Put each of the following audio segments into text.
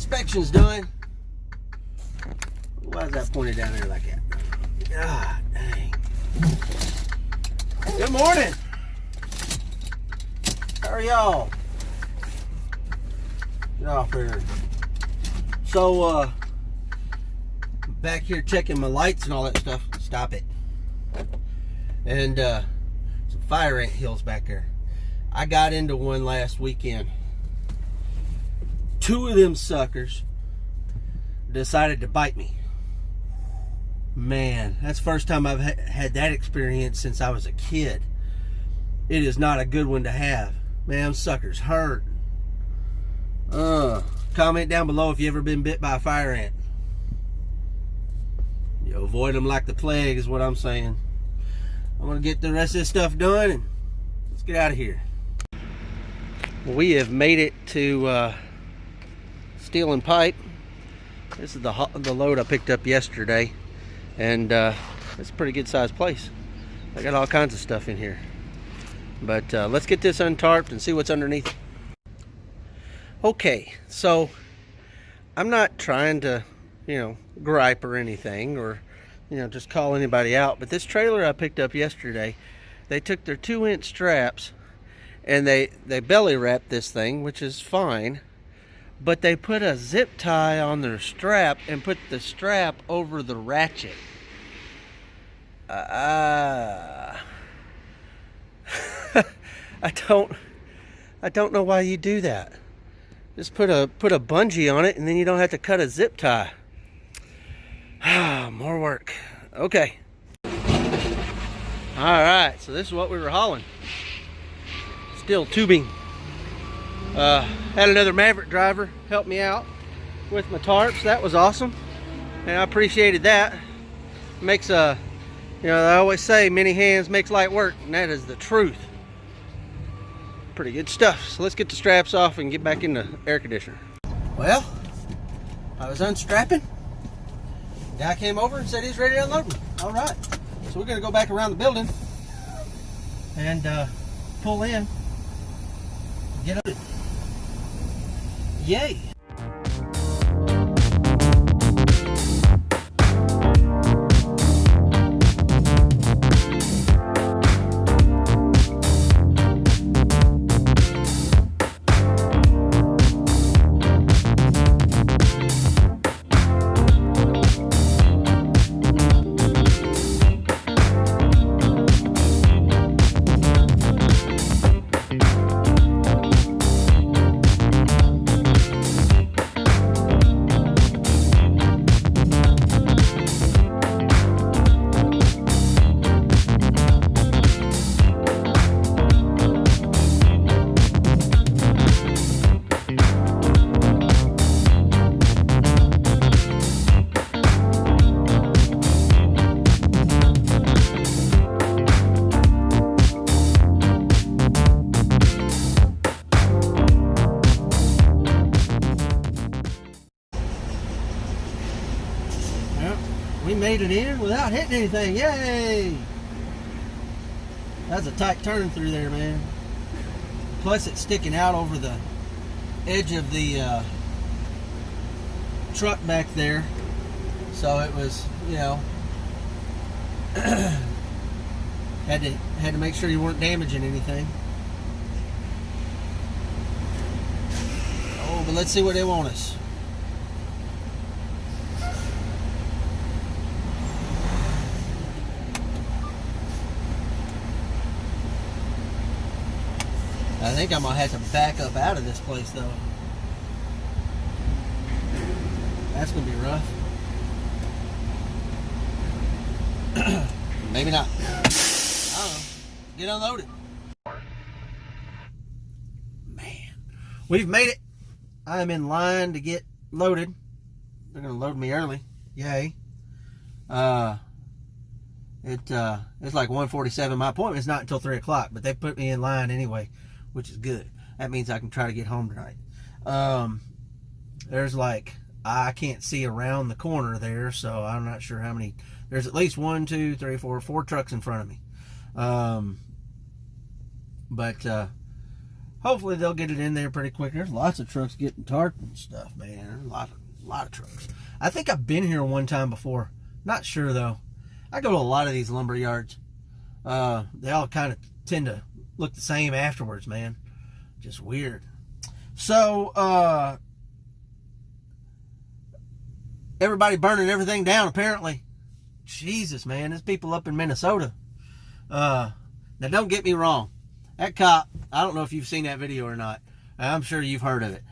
inspection's done. Why is that pointed down there like that? God dang. Good morning. How are y'all? Get off here. So, back here checking my lights and all that stuff. Stop it. And, some fire ant hills back there. I got into one last weekend. 2 of them suckers decided to bite me. Man, that's the first time I've had that experience since I was a kid. It is not a good one to have. Man, them suckers hurt. Comment down below if you ever been bit by a fire ant. You avoid them like the plague is what I'm saying. I'm going to get the rest of this stuff done and let's get out of here. We have made it to Steel and Pipe. This is the load I picked up yesterday. And it's a pretty good sized place. I got all kinds of stuff in here. But let's get this untarped and see what's underneath. Okay, so I'm not trying to, gripe or anything or, just call anybody out. But this trailer I picked up yesterday, they took their 2-inch straps and they belly wrapped this thing, which is fine. But they put a zip tie on their strap and put the strap over the ratchet. I don't know why you do that. Just put a bungee on it and then you don't have to cut a zip tie. More work. Okay. Alright, so this is what we were hauling. Steel tubing. Had another Maverick driver help me out with my tarps. That was awesome, and I appreciated that. Makes I always say many hands makes light work, and that is the truth. Pretty good stuff. So let's get the straps off and get back in the air conditioner. Well, I was unstrapping. The guy came over and said he's ready to unload me. All right, so we're gonna go back around the building and pull in. Get up. Yay! We made it in without hitting anything. Yay! That's a tight turn through there, man. Plus it's sticking out over the edge of the truck back there. So it was, had to make sure you weren't damaging anything. Oh, but let's see what they want us. I think I'm going to have to back up out of this place, though. That's going to be rough. Maybe not. I don't know. Get unloaded. Man. We've made it. I'm in line to get loaded. They're going to load me early. Yay. It's like 1:47. My appointment's not until 3 o'clock, but they put me in line anyway, which is good. That means I can try to get home tonight. There's I can't see around the corner there, so I'm not sure how many. There's at least 1, 2, 3, 4 trucks in front of me. But hopefully they'll get it in there pretty quick. There's lots of trucks getting tarped and stuff, man. There's a lot of trucks. I think I've been here one time before. Not sure though. I go to a lot of these lumber yards. They all kind of tend to look the same afterwards, man. Just weird. So, everybody burning everything down, apparently. Jesus, man. There's people up in Minnesota. Now, don't get me wrong. That cop, I don't know if you've seen that video or not. I'm sure you've heard of it.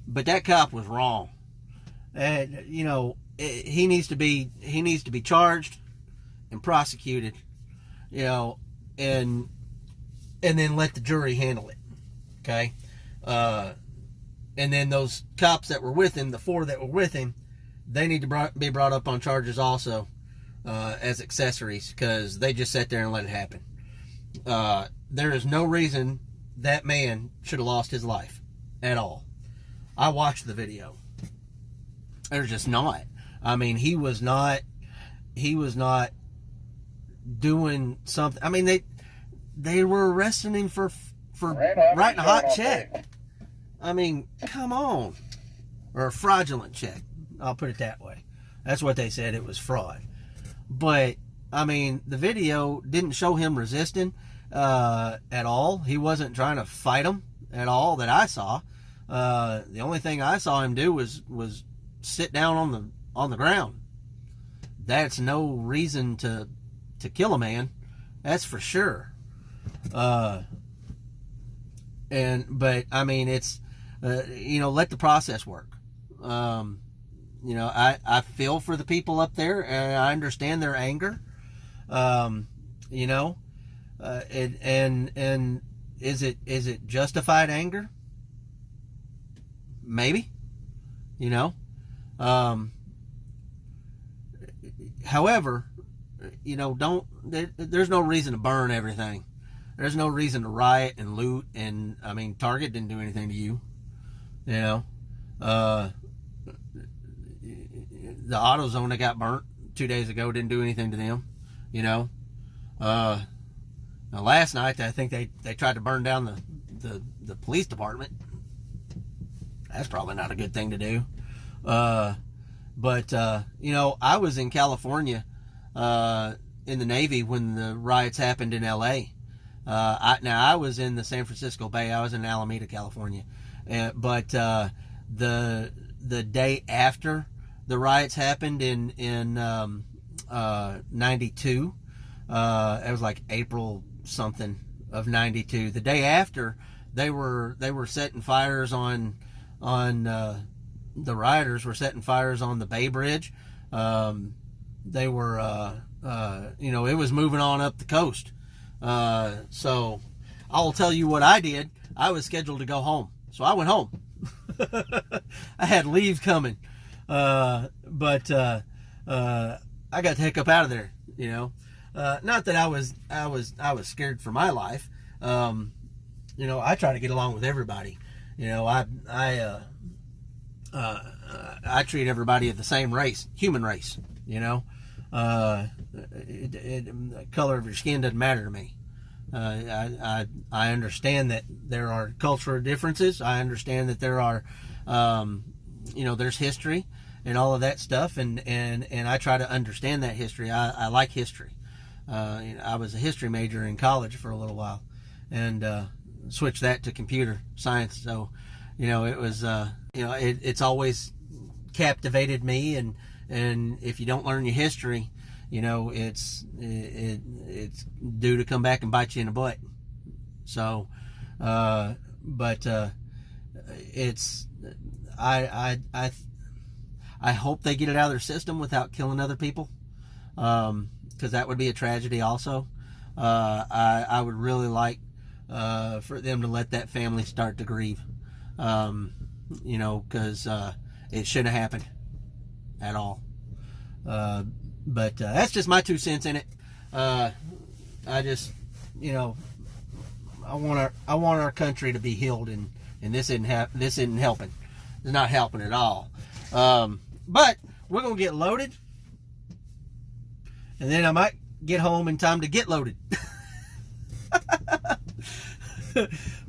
But that cop was wrong. And, you know, he needs to be charged and prosecuted, you know, and then let the jury handle it. Okay? And then those cops that were with him, the 4 that were with him, they need to be brought up on charges also as accessories, because they just sat there and let it happen. There is no reason that man should have lost his life at all. I watched the video. There's just not. I mean, he was not doing something. I mean, they were arresting him for writing a hot check. I mean, come on. Or a fraudulent check. I'll put it that way. That's what they said. It was fraud. But, I mean, the video didn't show him resisting at all. He wasn't trying to fight him at all that I saw. The only thing I saw him do was sit down on the ground. That's no reason to kill a man. That's for sure. But I mean, it's you know, let the process work. You know, I feel for the people up there, and I understand their anger. You know, and is it justified anger? Maybe. You know. However, you know, there's no reason to burn everything. There's no reason to riot and loot. And I mean, Target didn't do anything to you. You know, the AutoZone that got burnt 2 days ago didn't do anything to them. You know, now last night I think they tried to burn down the police department. That's probably not a good thing to do. But you know, I was in California in the Navy when the riots happened in LA. I was in the San Francisco Bay. I was in Alameda, California. But the day after the riots happened in 92, it was like April something of 92. The day after, they were setting fires on the rioters were setting fires on the Bay Bridge. They were you know, it was moving on up the coast. So I'll tell you what I did. I was scheduled to go home, so I went home. I had leave coming, but I got the heck up out of there. You know, not that I was scared for my life. You know, I try to get along with everybody. You know, I treat everybody of the same race, human race. You know, the color of your skin doesn't matter to me. I understand that there are cultural differences. I understand that there are, you know, there's history and all of that stuff, and I try to understand that history. I like history. You know, I was a history major in college for a little while, and switched that to computer science. So, you know, it was, you know, it's always captivated me, and if you don't learn your history, you know, it's due to come back and bite you in the butt. So, but it's I hope they get it out of their system without killing other people, because that would be a tragedy also. I would really like for them to let that family start to grieve, you know, because it shouldn't have happened at all. But that's just my 2 cents in it. I just, you know, I want our country to be healed, and this isn't helping. It's not helping at all. But we're gonna get loaded, and then I might get home in time to get loaded.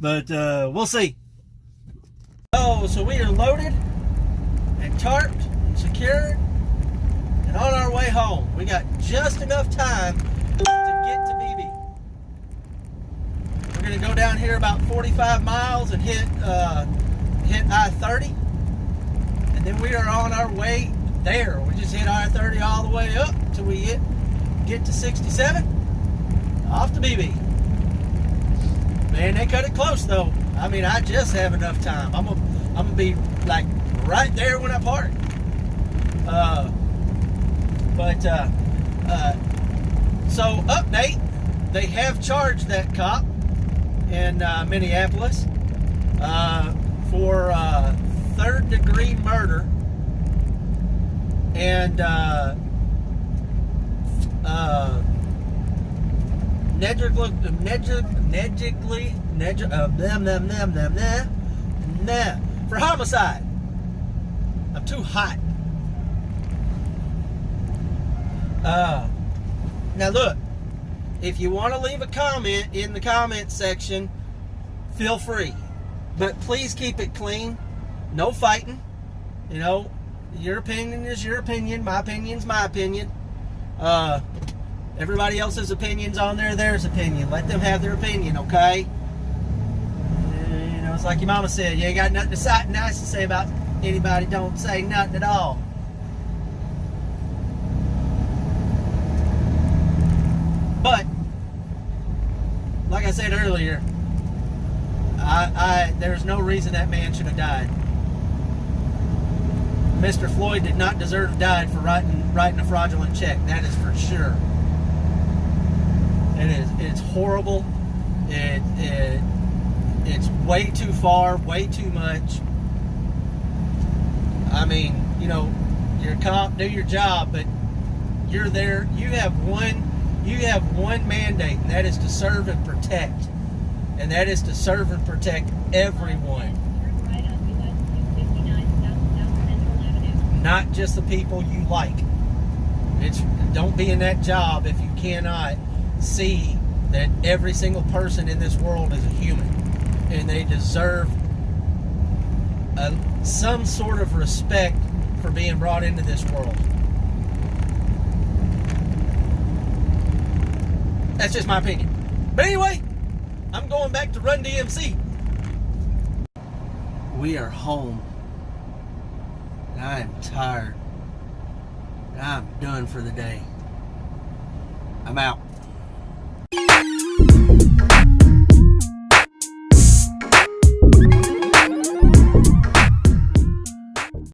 But we'll see. Oh, so we are loaded and tarped and secured and on our way home. We got just enough time to get to BB. We're going to go down here about 45 miles and hit I-30. And then we are on our way there. We just hit I-30 all the way up till we get to 67. Off to BB. Man, they cut it close though. I mean, I just have enough time. I'm gonna be like right there when I park. So update, they have charged that cop in Minneapolis for third-degree murder and for homicide. I'm too hot. Now look, if you want to leave a comment in the comment section, feel free, but please keep it clean. No fighting. You know, your opinion is your opinion. My opinion's my opinion. Everybody else's opinions on theirs opinion. Let them have their opinion, okay? You know, it's like your mama said, you ain't got nothing nice to say about anybody, don't say nothing at all. But, like I said earlier, there's no reason that man should have died. Mr. Floyd did not deserve to die for writing a fraudulent check. That is for sure. It's horrible. It's way too far, way too much. I mean, you know, you're a cop, do your job, but you're there. You have one mandate, and that is to serve and protect. And that is to serve and protect everyone. Not just the people you like. Don't be in that job if you cannot see that every single person in this world is a human, and they deserve some sort of respect for being brought into this world. That's just my opinion. But anyway, I'm going back to Run DMC. We are home. And I am tired. And I'm done for the day. I'm out.